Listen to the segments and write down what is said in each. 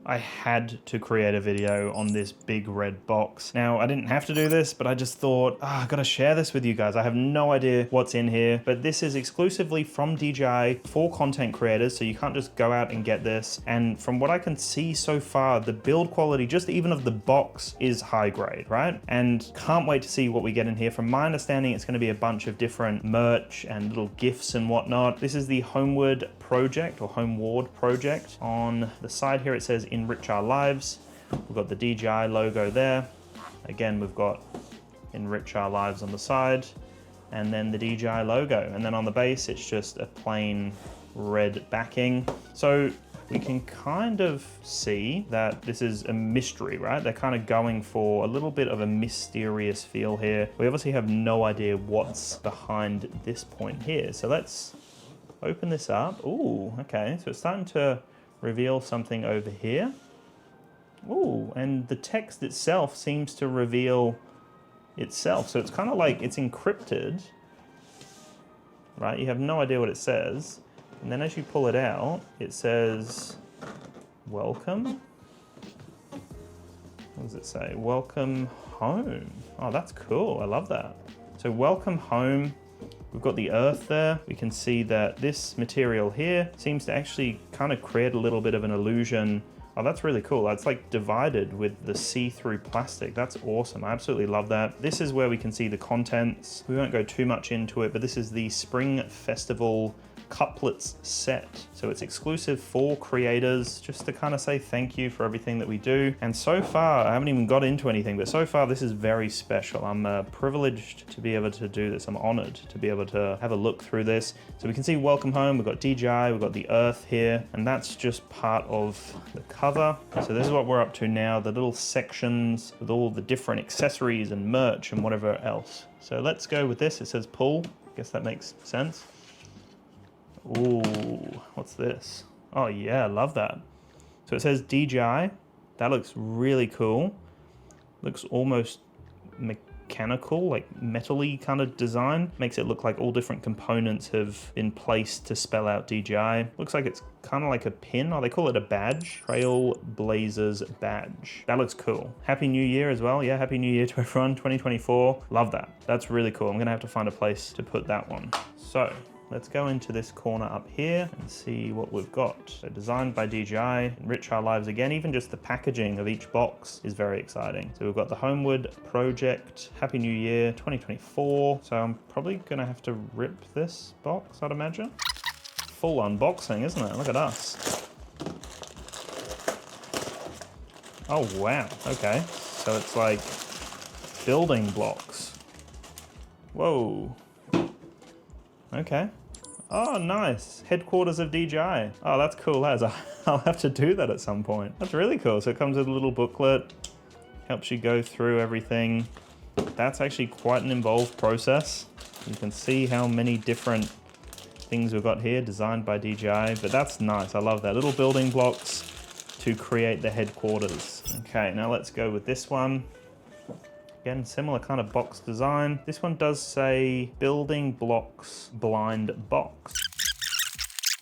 I had to create a video on this big red box. Now, I didn't have to do this, but I just thought, I gotta share this with you guys. I have no idea what's in here, but this is exclusively from DJI for content creators, so you can't just go out and get this. And from what I can see so far, the build quality, just even of the box, is high grade, right? And can't wait to see what we get in here. From my understanding, it's gonna be a bunch of different merch and little gifts and whatnot. This is the Homeward project, or Homeward project. On the side here, it says Enrich Our Lives. We've got the DJI logo there. Again, we've got Enrich Our Lives on the side, and then the DJI logo. And then on the base, it's just a plain red backing. So we can kind of see that this is a mystery, right? They're kind of going for a little bit of a mysterious feel here. We obviously have no idea what's behind this point here. So let's open this up. Ooh, okay. So it's starting to reveal something over here. Ooh, and the text itself seems to reveal itself. So it's kind of like it's encrypted, right? You have no idea what it says. And then as you pull it out, it says, welcome. What does it say? Welcome home. Oh, that's cool. I love that. So welcome home. We've got the earth there. We can see that this material here seems to actually kind of create a little bit of an illusion. Oh, that's really cool. It's like divided with the see-through plastic. That's awesome. I absolutely love that. This is where we can see the contents. We won't go too much into it, but this is the Spring Festival couplets set. So it's exclusive for creators, just to kind of say thank you for everything that we do. And so far, I haven't even got into anything, but so far this is very special. I'm privileged to be able to do this. I'm honored to be able to have a look through this. So we can see welcome home, we've got DJI, we've got the earth here, and that's just part of the cover. So this is what we're up to now, the little sections with all the different accessories and merch and whatever else. So let's go with this. It says pull. I guess that makes sense. Ooh, what's this? Oh yeah, I love that. So it says DJI. That looks really cool. Looks almost mechanical, like metal-y kind of design. Makes it look like all different components have been placed to spell out DJI. Looks like it's kind of like a pin, or they call it a badge. Trailblazers badge. That looks cool. Happy New Year as well. Yeah, Happy New Year to everyone, 2024. Love that. That's really cool. I'm gonna have to find a place to put that one. So let's go into this corner up here and see what we've got. So designed by DJI, Enrich Our Lives again. Even just the packaging of each box is very exciting. So we've got the Homeward project, Happy New Year 2024. So I'm probably gonna have to rip this box, I'd imagine. Full unboxing, isn't it? Look at us. Oh wow, okay. So it's like building blocks. Whoa. Okay. Oh, nice. Headquarters of DJI. Oh, that's cool as. I'll have to do that at some point. That's really cool. So it comes with a little booklet, helps you go through everything. That's actually quite an involved process. You can see how many different things we've got here, designed by DJI, but that's nice. I love that. Little building blocks to create the headquarters. Okay, now let's go with this one. Again, similar kind of box design. This one does say building blocks blind box.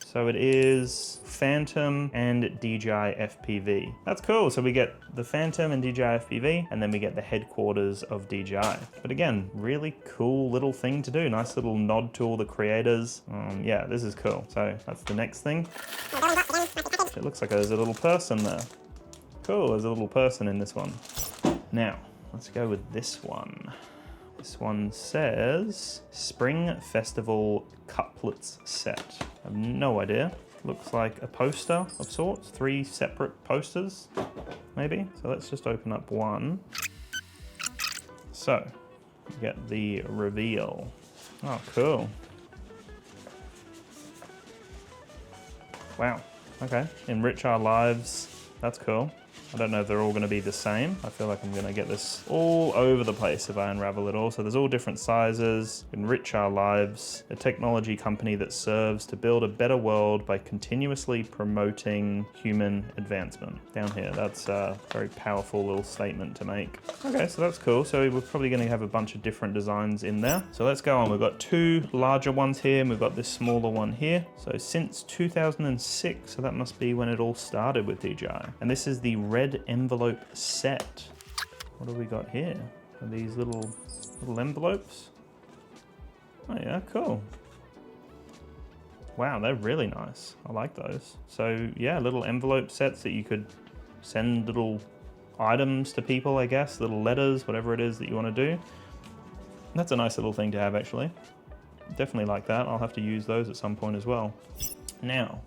So it is Phantom and DJI FPV. That's cool. So we get the Phantom and DJI FPV, and then we get the headquarters of DJI. But again, really cool little thing to do. Nice little nod to all the creators. Yeah, this is cool. So that's the next thing. It looks like there's a little person there. Cool, there's a little person in this one. Now, let's go with this one. This one says Spring Festival Couplets Set. I have no idea. Looks like a poster of sorts. 3 separate posters, maybe. So let's just open up one. So, we get the reveal. Oh, cool. Wow, okay. Enrich Our Lives. That's cool. I don't know if they're all going to be the same. I feel like I'm going to get this all over the place if I unravel it all. So there's all different sizes. Enrich our lives. A technology company that serves to build a better world by continuously promoting human advancement. Down here, that's a very powerful little statement to make. Okay, so that's cool. So we're probably going to have a bunch of different designs in there. So let's go on. We've got two larger ones here and we've got this smaller one here. So since 2006, so that must be when it all started with DJI. And this is the red envelope set. What do we got here? Are these little envelopes? Oh yeah, cool. Wow, they're really nice. I like those. So yeah, little envelope sets that you could send little items to people, I guess, little letters, whatever it is that you want to do. That's a nice little thing to have, actually. Definitely like that. I'll have to use those at some point as well. Now,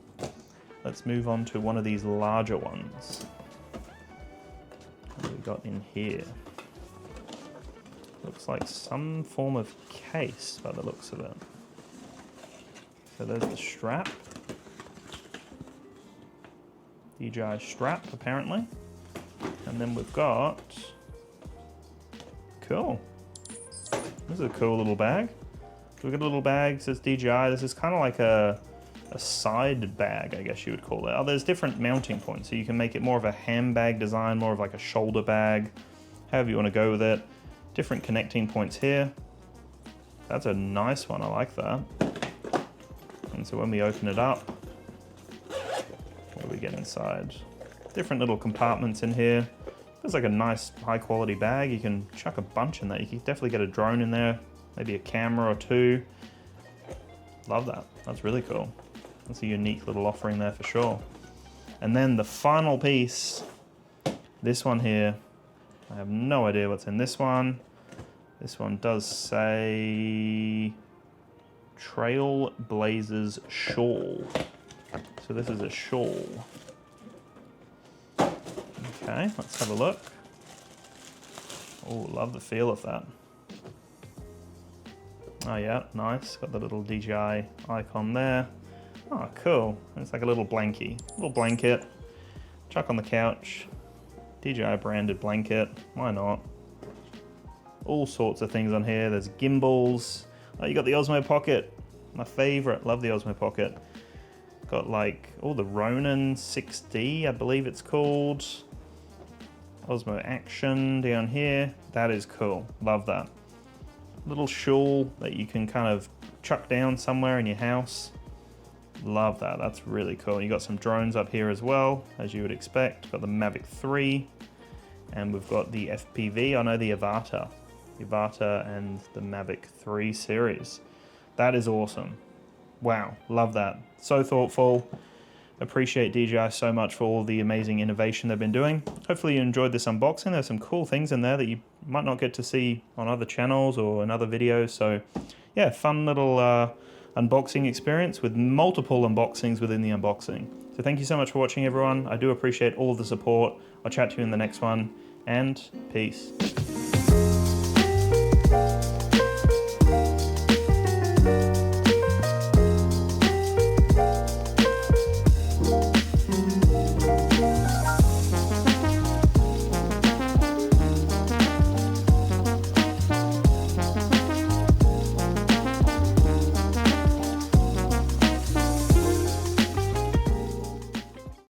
let's move on to one of these larger ones. What have we got in here? Looks like some form of case by the looks of it. So there's the strap. DJI strap, apparently. And then we've got... Cool. This is a cool little bag. So we've got a little bag, says DJI. This is kind of like a side bag, I guess you would call it. Oh, there's different mounting points, so you can make it more of a handbag design, more of like a shoulder bag, however you want to go with it. Different connecting points here. That's a nice one, I like that. And so when we open it up, what do we get inside? Different little compartments in here. There's like a nice high quality bag. You can chuck a bunch in there. You can definitely get a drone in there, maybe a camera or two. Love that, that's really cool. That's a unique little offering there for sure. And then the final piece, this one here. I have no idea what's in this one. This one does say Trailblazers shawl. So this is a shawl. Okay, let's have a look. Oh, love the feel of that. Oh yeah, nice. Got the little DJI icon there. Oh, cool. It's like a little blankie. Little blanket. Chuck on the couch. DJI branded blanket. Why not? All sorts of things on here. There's gimbals. Oh, you got the Osmo Pocket. My favorite. Love the Osmo Pocket. Got like, oh, the Ronin 6D, I believe it's called. Osmo Action down here. That is cool. Love that. Little shawl that you can kind of chuck down somewhere in your house. Love that. That's really cool. You got some drones up here as well, as you would expect. Got the Mavic 3, and we've got the FPV. I know the Avata. The Avata and the Mavic 3 series. That is awesome. Wow, love that. So thoughtful. Appreciate DJI so much for all the amazing innovation they've been doing. Hopefully you enjoyed this unboxing. There's some cool things in there that you might not get to see on other channels or in other videos. So yeah, fun little unboxing experience with multiple unboxings within the unboxing. So thank you so much for watching, everyone. I do appreciate all the support. I'll chat to you in the next one, and peace.